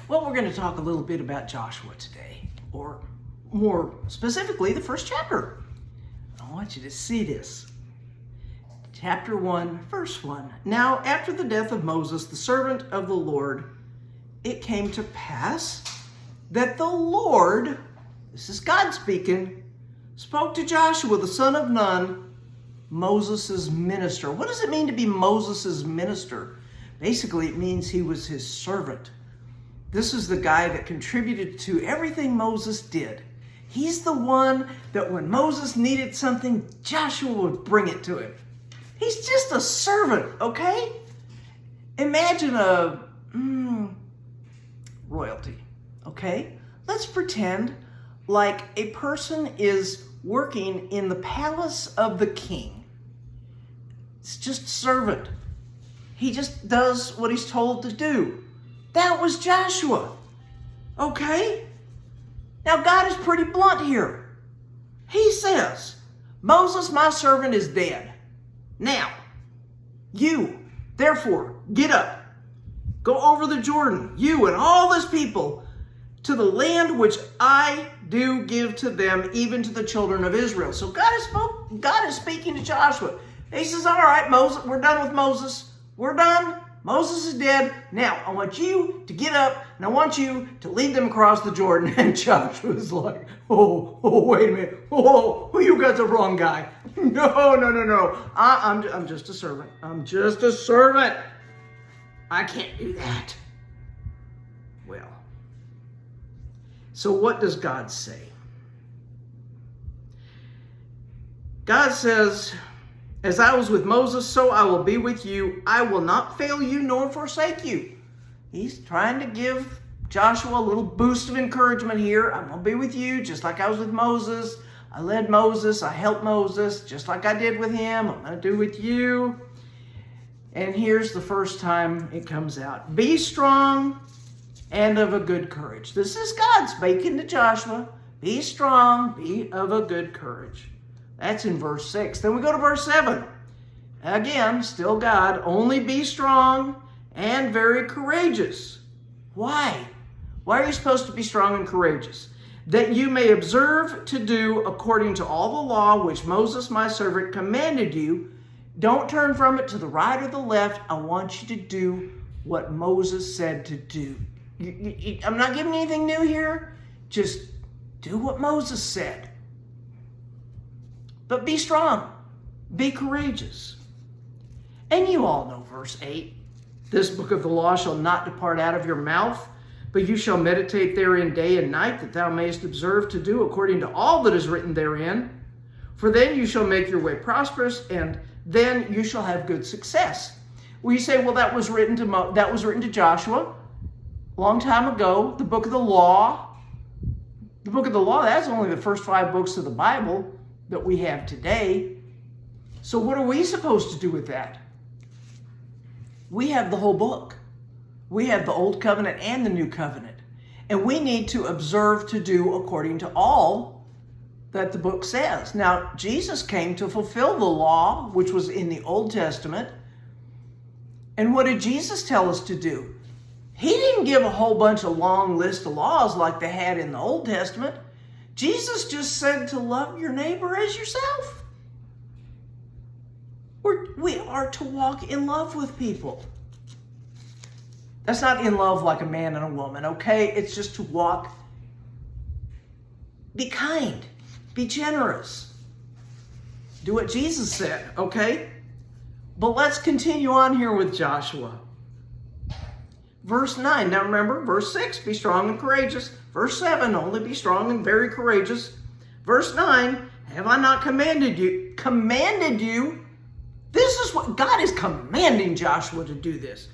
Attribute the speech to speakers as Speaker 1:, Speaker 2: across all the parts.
Speaker 1: Well, we're going to talk a little bit about Joshua today, or more specifically, the first chapter. I want you to see this. Chapter 1, verse 1. Now, after the death of Moses, the servant of the Lord, it came to pass that the Lord, this is God speaking, spoke to Joshua, the son of Nun, Moses' minister. What does it mean to be Moses' minister? Basically, it means he was his servant. This is the guy that contributed to everything Moses did. He's the one that when Moses needed something, Joshua would bring it to him. He's just a servant, okay? Imagine a royalty, okay? Let's pretend like a person is working in the palace of the king. It's just a servant. He just does what he's told to do. That was Joshua, okay? Now God is pretty blunt here. He says, Moses, my servant, is dead. Now, you, therefore, get up, go over the Jordan, you and all this people, to the land which I do give to them, even to the children of Israel. So God is speaking to Joshua. He says, all right, Moses, we're done with Moses. We're done. Moses is dead. Now, I want you to get up, and I want you to lead them across the Jordan. And Joshua's like, oh, wait a minute. Oh, you got the wrong guy. No. I'm just a servant. I'm just a servant. I can't do that. Well, so what does God say? God says, as I was with Moses, so I will be with you. I will not fail you nor forsake you. He's trying to give Joshua a little boost of encouragement here. I'm going to be with you just like I was with Moses. I led Moses. I helped Moses just like I did with him. I'm going to do with you. And here's the first time it comes out. Be strong and of a good courage. This is God speaking to Joshua. Be strong, be of a good courage. That's in verse 6. Then we go to verse 7. Again, still God. Only be strong and very courageous. Why? Why are you supposed to be strong and courageous? That you may observe to do according to all the law which Moses my servant commanded you. Don't turn from it to the right or the left. I want you to do what Moses said to do. I'm not giving anything new here. Just do what Moses said. But be strong, be courageous. And you all know verse 8. This book of the law shall not depart out of your mouth, but you shall meditate therein day and night, that thou mayest observe to do according to all that is written therein. For then you shall make your way prosperous, and then you shall have good success. Well, you say, well, that was written to Joshua a long time ago. The book of the law. The book of the law, that's only the first 5 books of the Bible that we have today. So what are we supposed to do with that? We have the whole book. We have the Old Covenant and the New Covenant. And we need to observe to do according to all that the book says. Now, Jesus came to fulfill the law, which was in the Old Testament. And what did Jesus tell us to do? He didn't give a whole bunch of long list of laws like they had in the Old Testament. Jesus just said to love your neighbor as yourself. We are to walk in love with people. That's not in love like a man and a woman, okay? It's just to walk. Be kind. Be generous. Do what Jesus said, okay? But let's continue on here with Joshua. Verse 9. Now remember, verse 6, be strong and courageous. Verse 7, only be strong and very courageous. Verse 9, have I not commanded you? Commanded you? This is what God is commanding Joshua to do this.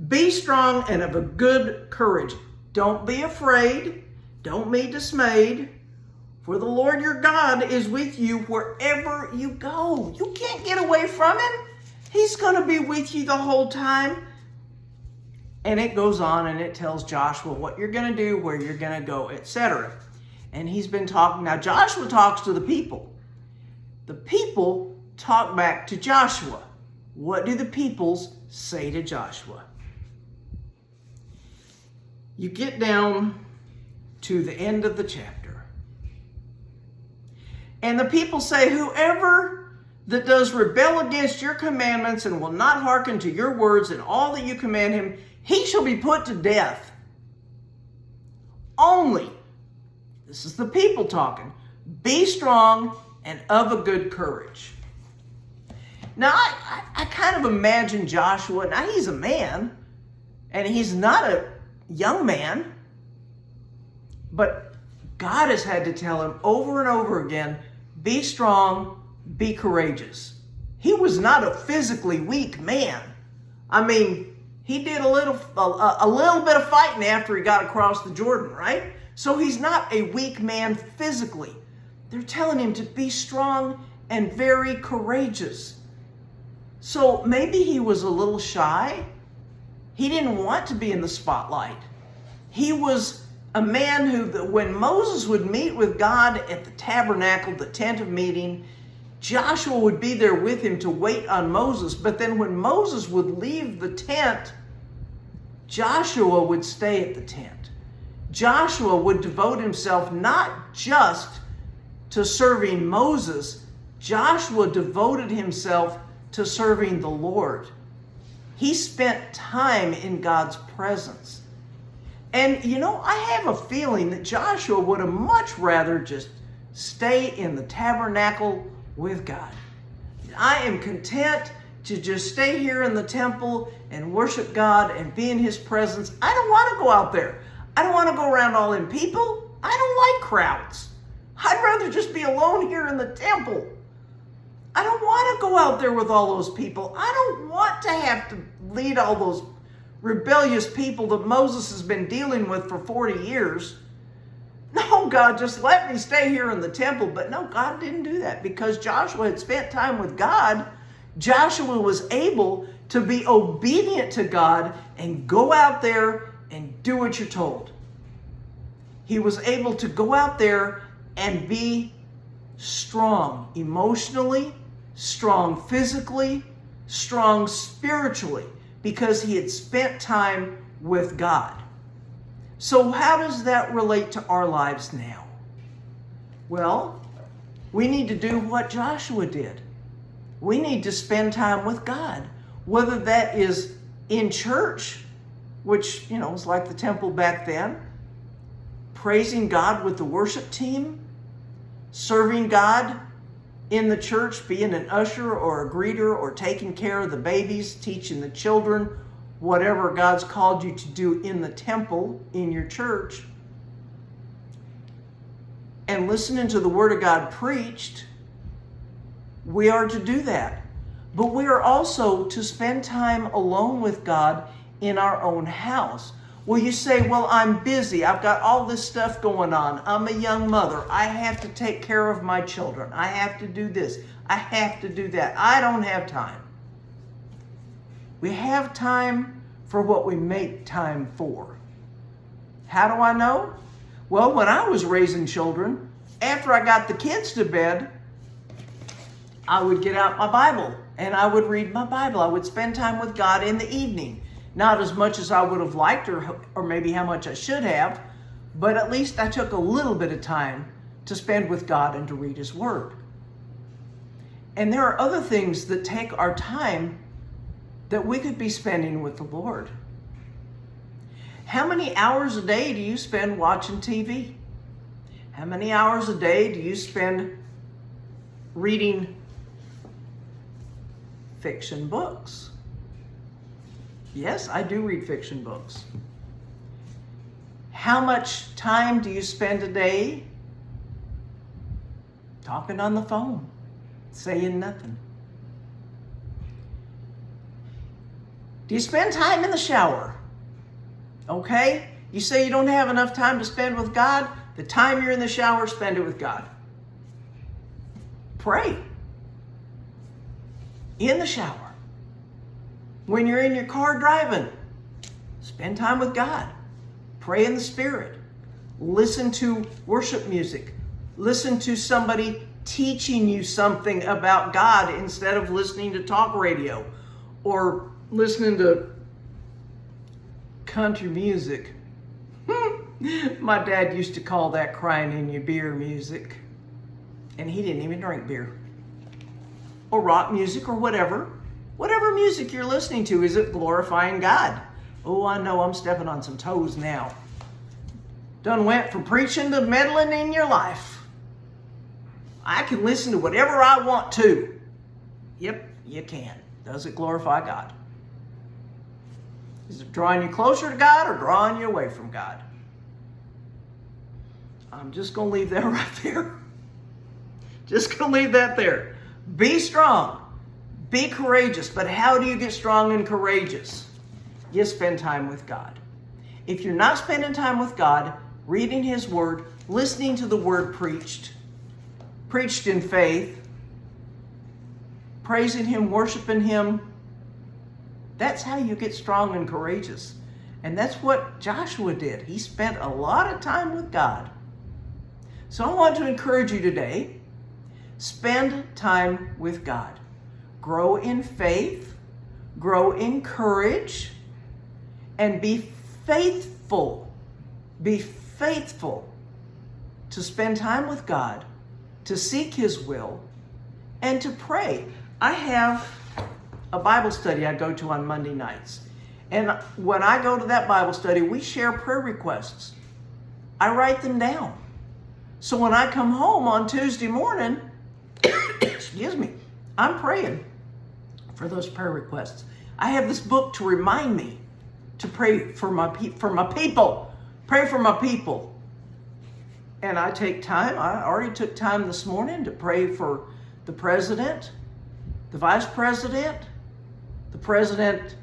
Speaker 1: Be strong and of a good courage. Don't be afraid. Don't be dismayed. For the Lord your God is with you wherever you go. You can't get away from him. He's going to be with you the whole time. And it goes on and it tells Joshua what you're going to do, where you're going to go, etc. And he's been talking. Now Joshua talks to the people. The people talk back to Joshua. What do the peoples say to Joshua? You get down to the end of the chapter. And the people say, whoever that does rebel against your commandments and will not hearken to your words and all that you command him, he shall be put to death. Only, this is the people talking, be strong and of a good courage. Now, I kind of imagine Joshua, now he's a man, and he's not a young man, but God has had to tell him over and over again, be strong, be courageous. He was not a physically weak man. I mean, he did a little bit of fighting after he got across the Jordan, right? So he's not a weak man physically. They're telling him to be strong and very courageous. So maybe he was a little shy. He didn't want to be in the spotlight. He was a man who, when Moses would meet with God at the tabernacle, the tent of meeting, Joshua would be there with him to wait on Moses. But then when Moses would leave the tent, Joshua would stay at the tent. Joshua would devote himself not just to serving Moses. Joshua devoted himself to serving the Lord. He spent time in God's presence. And you know, I have a feeling that Joshua would have much rather just stay in the tabernacle with God. I am content to just stay here in the temple and worship God and be in his presence. I don't want to go out there. I don't want to go around all them people. I don't like crowds. I'd rather just be alone here in the temple. I don't want to go out there with all those people. I don't want to have to lead all those rebellious people that Moses has been dealing with for 40 years. No, God, just let me stay here in the temple. But no, God didn't do that because Joshua had spent time with God. Joshua was able to be obedient to God and go out there and do what you're told. He was able to go out there and be strong emotionally, strong physically, strong spiritually, because he had spent time with God. So how does that relate to our lives now? Well, we need to do what Joshua did. We need to spend time with God, whether that is in church, which, you know, was like the temple back then, praising God with the worship team, serving God in the church, being an usher or a greeter or taking care of the babies, teaching the children, whatever God's called you to do in the temple, in your church, and listening to the Word of God preached. We are to do that. But we are also to spend time alone with God in our own house. Well, you say, well, I'm busy. I've got all this stuff going on. I'm a young mother. I have to take care of my children. I have to do this. I have to do that. I don't have time. We have time for what we make time for. How do I know? Well, when I was raising children, after I got the kids to bed, I would get out my Bible and I would read my Bible. I would spend time with God in the evening. Not as much as I would have liked or maybe how much I should have, but at least I took a little bit of time to spend with God and to read his word. And there are other things that take our time that we could be spending with the Lord. How many hours a day do you spend watching TV? How many hours a day do you spend reading fiction books? Yes, I do read fiction books. How much time do you spend a day talking on the phone, saying nothing? Do you spend time in the shower? Okay? You say you don't have enough time to spend with God. The time you're in the shower, spend it with God. Pray. In the shower. When you're in your car driving, spend time with God. Pray in the Spirit. Listen to worship music. Listen to somebody teaching you something about God instead of listening to talk radio or listening to country music. My dad used to call that crying in your beer music. And he didn't even drink beer. Or rock music or whatever. Whatever music you're listening to, is it glorifying God? Oh, I know I'm stepping on some toes now. Done went from preaching to meddling in your life. I can listen to whatever I want to. Yep, you can. Does it glorify God? Is it drawing you closer to God or drawing you away from God? I'm just going to leave that right there. Just going to leave that there. Be strong. Be courageous. But how do you get strong and courageous? You spend time with God. If you're not spending time with God, reading His Word, listening to the Word preached in faith, praising Him, worshiping Him, that's how you get strong and courageous. And that's what Joshua did. He spent a lot of time with God. So I want to encourage you today, spend time with God. Grow in faith, grow in courage, and be faithful. Be faithful to spend time with God, to seek His will, and to pray. I have a Bible study I go to on Monday nights. And when I go to that Bible study, we share prayer requests. I write them down. So when I come home on Tuesday morning, excuse me, I'm praying for those prayer requests. I have this book to remind me to pray for my people. Pray for my people. And I take time. I already took time this morning to pray for the president, the vice president, the president,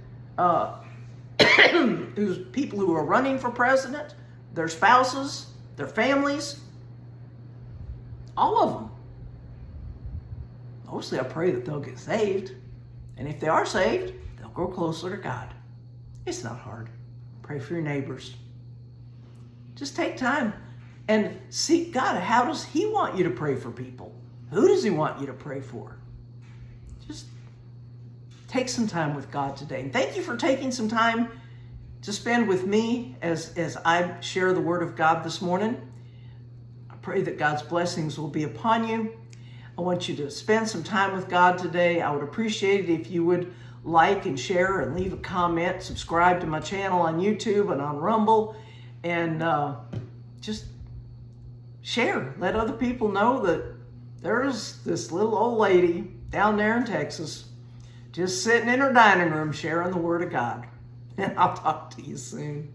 Speaker 1: who's people who are running for president, their spouses, their families, all of them. Mostly I pray that they'll get saved. And if they are saved, they'll grow closer to God. It's not hard. Pray for your neighbors. Just take time and seek God. How does He want you to pray for people? Who does He want you to pray for? Just take some time with God today. And thank you for taking some time to spend with me as I share the Word of God this morning. I pray that God's blessings will be upon you. I want you to spend some time with God today. I would appreciate it if you would like and share and leave a comment. Subscribe to my channel on YouTube and on Rumble. And just share. Let other people know that there's this little old lady down there in Texas just sitting in her dining room sharing the Word of God. And I'll talk to you soon.